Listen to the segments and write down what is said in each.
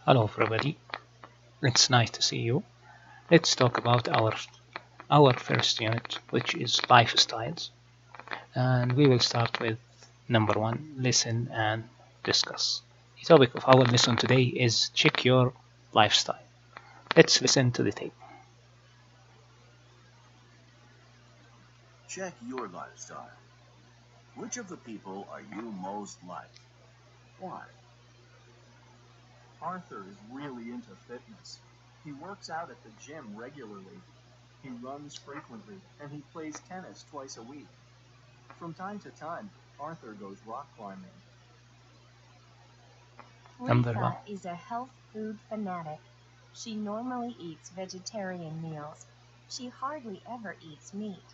Hello everybody, it's nice to see you. Let's talk about our first unit, which is lifestyles, and we will start with number 1, listen and discuss. The topic of our lesson today is check your lifestyle. Let's listen to the tape. Check your lifestyle. Which of the people are you most like? Why? Arthur is really into fitness. He works out at the gym regularly. He runs frequently, and he plays tennis twice a week. From time to time, Arthur goes rock climbing. Number Rita 1. is a health food fanatic. She normally eats vegetarian meals. She hardly ever eats meat.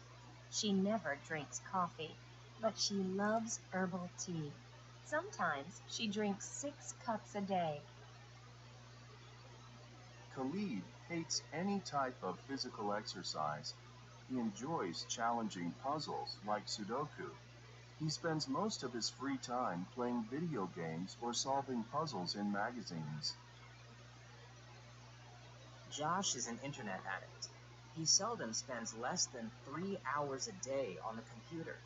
She never drinks coffee, but she loves herbal tea. Sometimes she drinks 6 cups a day. Khalid hates any type of physical exercise. He enjoys challenging puzzles like Sudoku. He spends most of his free time playing video games or solving puzzles in magazines. Josh is an internet addict. He seldom spends less than 3 hours a day on the computer.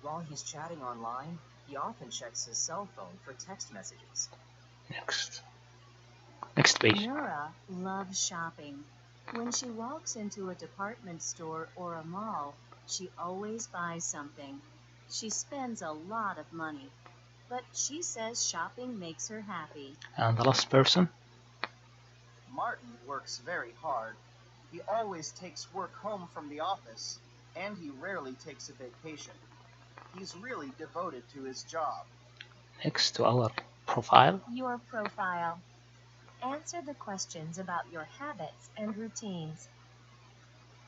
While he's chatting online, he often checks his cell phone for text messages. Next page. Nura loves shopping. When she walks into a department store or a mall, she always buys something. She spends a lot of money, but she says shopping makes her happy. And the last person. Martin works very hard. He always takes work home from the office, and he rarely takes a vacation. He's really devoted to his job. Next to our profile. Your profile. Answer the questions about your habits and routines.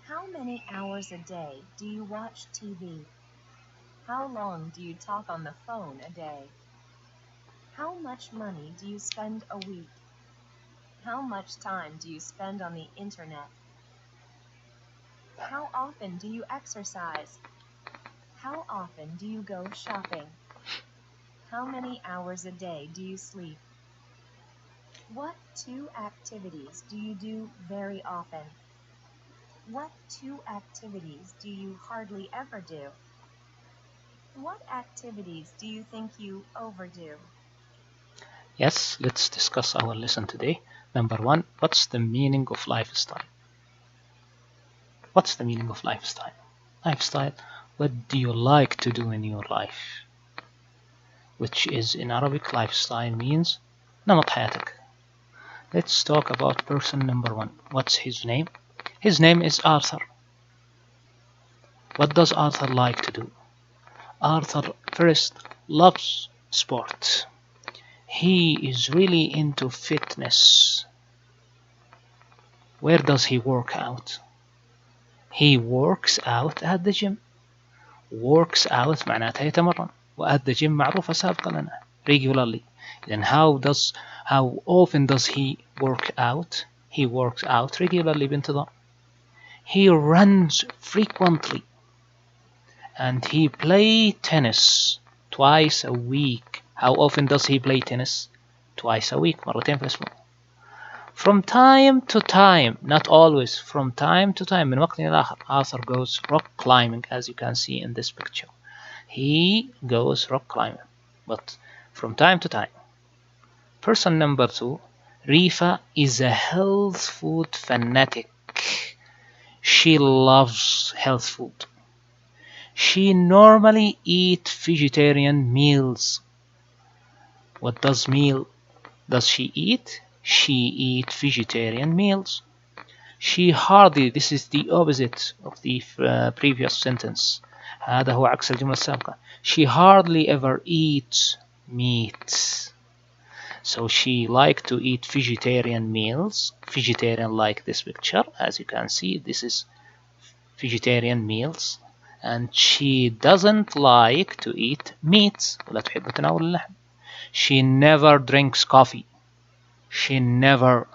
How many hours a day do you watch TV? How long do you talk on the phone a day? How much money do you spend a week? How much time do you spend on the internet? How often do you exercise? How often do you go shopping? How many hours a day do you sleep? What 2 activities do you do very often? What 2 activities do you hardly ever do? What activities do you think you overdo? Yes, let's discuss our lesson today. Number 1, what's the meaning of lifestyle? What's the meaning of lifestyle? Lifestyle, what do you like to do in your life? Which is in Arabic, lifestyle means نمط حياتك. Let's talk about person number 1. What's his name? His name is Arthur. What does Arthur like to do? Arthur first loves sport. He is really into fitness. Where does he work out? He works out at the gym. Works out معناتها يتمرن. وat the gym معروفة سابقا لنا. Regularly. Then how often does he work out? He works out regularly بانتظام. He runs frequently. And he plays tennis twice a week. How often does he play tennis? Twice a week, مرتين في الأسبوع. From time to time, not always, from time to time, من وقت إلى آخر, Arthur goes rock climbing, as you can see in this picture. He goes rock climbing, but from time to time. Person number 2, Rifa is a health food fanatic. She loves health food. She normally eats vegetarian meals. What does she eat? She eats vegetarian meals. She hardly, this is the opposite of the previous sentence. هذا هو عكس الجملة السابقة. She hardly ever eats meat. So she likes to eat vegetarian meals. Vegetarian like this picture. As you can see, this is vegetarian meals. And she doesn't like to eat meat. ولا تحب تناول اللحم. She never drinks coffee. She never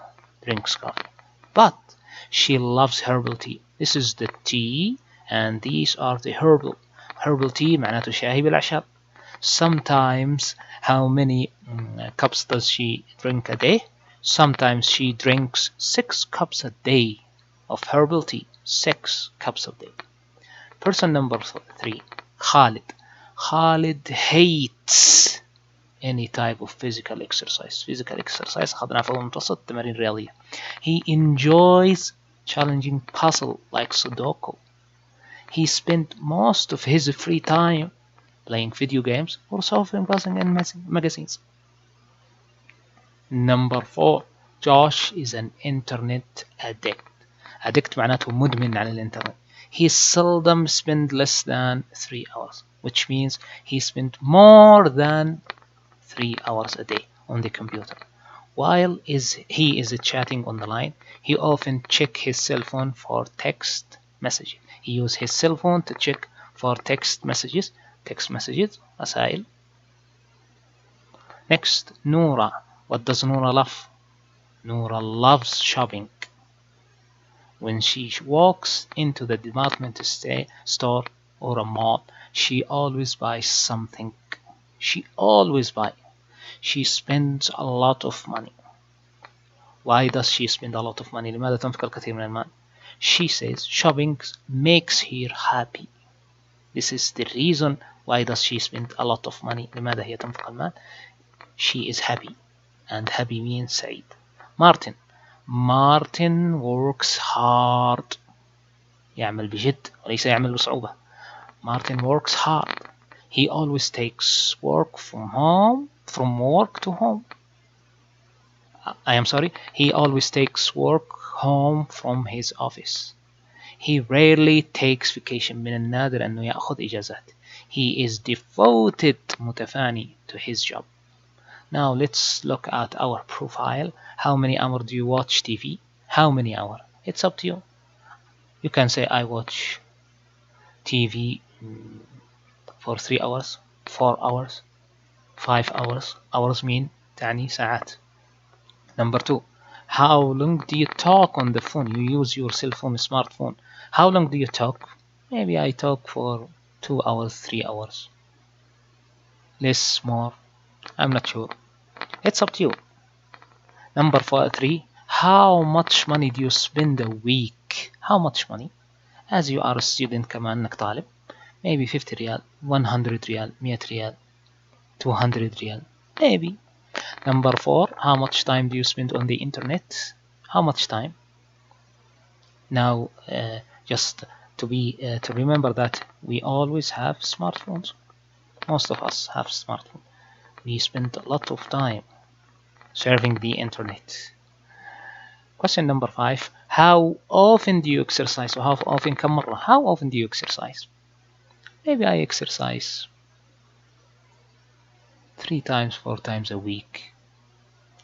drinks coffee. But she loves herbal tea. This is the tea, and these are the herbal. Herbal tea معناته شاهي بالأعشاب. Sometimes, how many cups does she drink a day? Sometimes she drinks 6 cups a day of herbal tea. 6 cups a day. Person number 3, Khalid. Khalid hates any type of physical exercise. Physical exercise أخذناها في المتوسط تمارين رياضية. He enjoys challenging puzzle like Sudoku. He spent most of his free time playing video games or surfing, browsing in magazines. Number 4, Josh is an internet addict. Addict معناته مدمن على الانترنت. He seldom spends less than 3 hours, which means he spent more than 3 hours a day on the computer. While he is chatting on the line, he often checks his cell phone for text messages. He uses his cell phone to check for text messages. رسائل. Next, Noura. What does Noura love? Noura loves shopping. When she walks into the department store or a mall, she always buys something. She spends a lot of money. Why does she spend a lot of money? لماذا تنفق الكثير من المال? She says shopping makes her happy. This is the reason why does she spend a lot of money. لماذا هي تنفق المال? She is happy, and happy means سعيد. Martin works hard. يعمل بجد وليس يعمل بصعوبة. Martin works hard. He always takes work from work to home. He always takes work home from his office. He rarely takes vacation. من النادر أنه يأخذ إجازات. He is devoted متفاني to his job. Now let's look at our profile. How many hours do you watch TV? How many hours? It's up to you. You can say I watch TV for 3 hours, 4 hours, 5 hours. Hours mean تعني ساعات. Number 2. How long do you talk on the phone? You use your cell phone, smartphone. How long do you talk? Maybe I talk for 2 hours, 3 hours. Less, more. I'm not sure. It's up to you. Number 3. How much money do you spend a week? How much money? As you are a student كما أنك طالب. Maybe 50 ريال, 100 ريال, 100 ريال, 200 ريال. Maybe. Number 4. How much time do you spend on the internet? How much time? Now, just to remember that we always have smartphones. Most of us have smartphones. We spend a lot of time surfing the internet. Question number 5. How often do you exercise? How often كم مرة? How often do you exercise? Maybe I exercise 3 times, 4 times a week.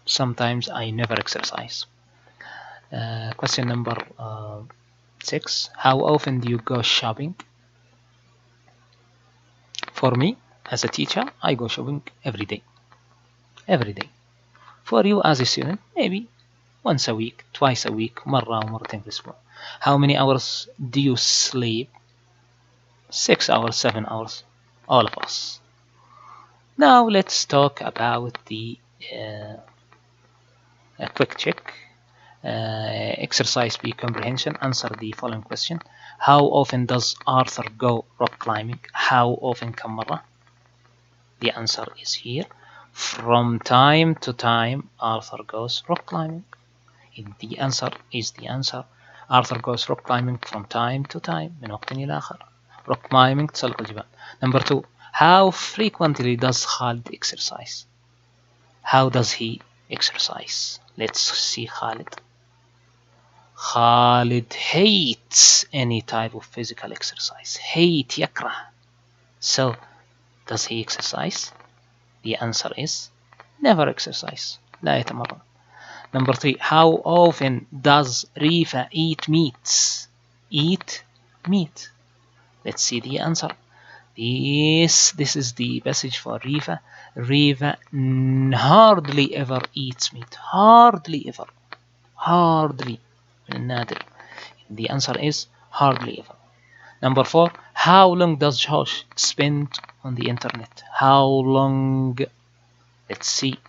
Sometimes I never exercise. Question number 6. How often do you go shopping? For me, as a teacher, I go shopping every day. Every day. For you as a student, maybe once a week, twice a week, مرة أو مرتين في الأسبوع. How many hours do you sleep? 6 hours, 7 hours. All of us. Now let's talk about the a quick check. Exercise B comprehension. Answer the following question. How often does Arthur go rock climbing? How often كم مرة? The answer is here. From time to time, Arthur goes rock climbing. The answer is the answer. Arthur goes rock climbing from time to time. من وقت إلى آخر. Rock climbing تسلق الجبال. Number 2. How frequently does Khalid exercise? How does he exercise? Let's see Khalid. Khalid hates any type of physical exercise. Hate يكره. So, does he exercise? The answer is never exercise. لا يتمرن. Number 3. How often does Rifa eat meats? Eat meat. Let's see the answer. This is the passage for Rifa. Rifa hardly ever eats meat. Hardly ever. Hardly. من النادر. The answer is hardly ever. Number 4. How long does Josh spend on the internet? How long? Let's see.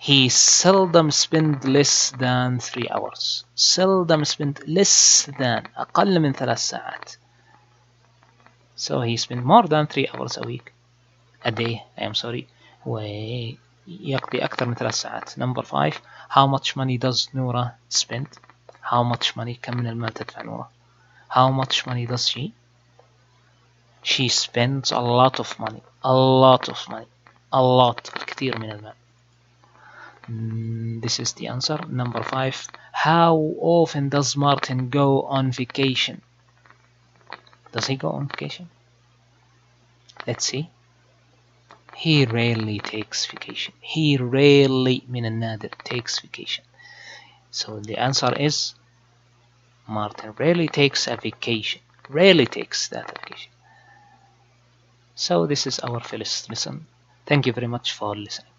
He seldom spend less than 3 hours. Seldom spend less than أقل من 3 ساعات. So he spend more than 3 hours a week. A day, I am sorry. ويقضي أكثر من 3 ساعات. Number 5. How much money does Nora spend? How much money كم من المال تدفع نورا? How much money does she? She spends a lot of money. A lot of money. A lot. الكثير من المال. This is the answer. Number 5. How often does Martin go on vacation? Does he go on vacation? Let's see. He rarely takes vacation. He rarely من النادر takes vacation. So the answer is Martin rarely takes a vacation. Rarely takes that vacation. So this is our first lesson. Thank you very much for listening.